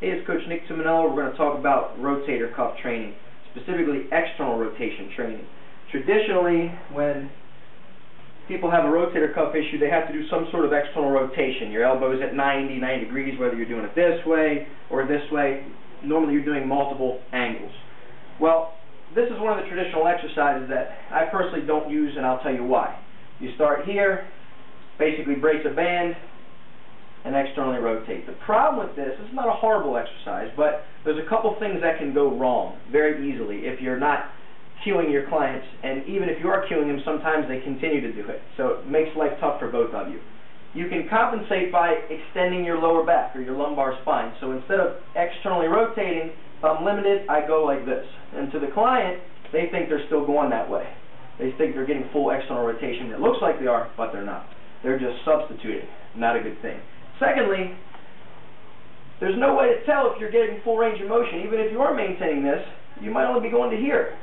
Hey, it's Coach Nick Timonello. We're going to talk about rotator cuff training, specifically external rotation training. Traditionally, when people have a rotator cuff issue, they have to do some sort of external rotation. Your elbow's at 90 degrees, whether you're doing it this way or this way. Normally you're doing multiple angles. Well, this is one of the traditional exercises that I personally don't use, and I'll tell you why. You start here, basically brace a band, and externally rotate. The problem with this is not a horrible exercise, but there's a couple things that can go wrong very easily if you're not cueing your clients, and even if you are cueing them, sometimes they continue to do it. So it makes life tough for both of you. You can compensate by extending your lower back or your lumbar spine. So instead of externally rotating, if I'm limited, I go like this. And to the client, they think they're still going that way. They think they're getting full external rotation. It looks like they are, but they're not. They're just substituting. Not a good thing. Secondly, there's no way to tell if you're getting full range of motion. Even if you are maintaining this, you might only be going to here.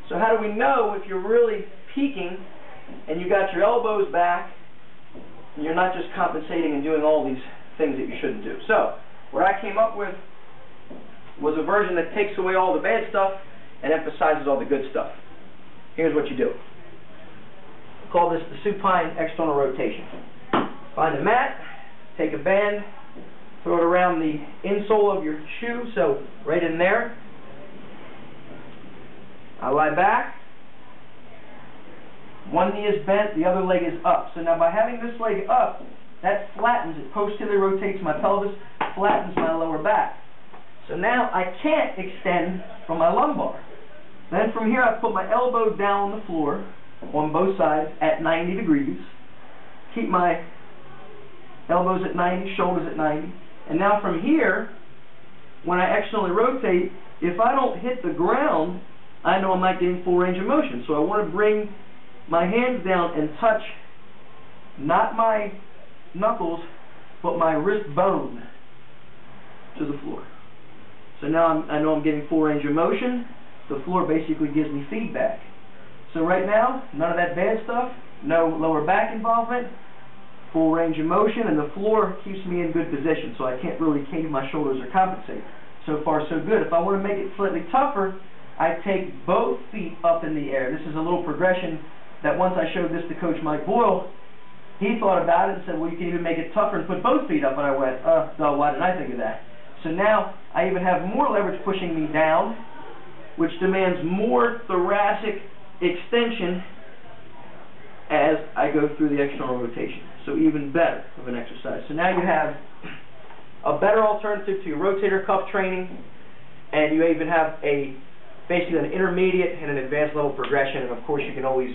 So how do we know if you're really peaking and you got your elbows back and you're not just compensating and doing all these things that you shouldn't do? So what I came up with was a version that takes away all the bad stuff and emphasizes all the good stuff. Here's what you do. I call this the supine external rotation. Find a mat, take a band, throw it around the insole of your shoe, so right in there. I lie back, one knee is bent, the other leg is up. So now by having this leg up, that flattens, it posteriorly rotates my pelvis, flattens my lower back. So now I can't extend from my lumbar. Then from here I put my elbow down on the floor on both sides at 90 degrees. Keep my elbows at 90, shoulders at 90. And now from here, when I externally rotate, if I don't hit the ground, I know I'm not getting full range of motion. So I want to bring my hands down and touch not my knuckles, but my wrist bone to the floor. So now I know I'm getting full range of motion. The floor basically gives me feedback. So right now, none of that bad stuff, no lower back involvement, full range of motion, and the floor keeps me in good position, so I can't really cave my shoulders or compensate. So far, so good. If I want to make it slightly tougher, I take both feet up in the air. This is a little progression that once I showed this to Coach Mike Boyle, he thought about it and said, well, you can even make it tougher and put both feet up. And I went, no, why didn't I think of that? So now I even have more leverage pushing me down, which demands more thoracic extension as I go through the external rotation. So even better of an exercise. So now you have a better alternative to your rotator cuff training, and you even have basically an intermediate and an advanced level progression, and of course you can always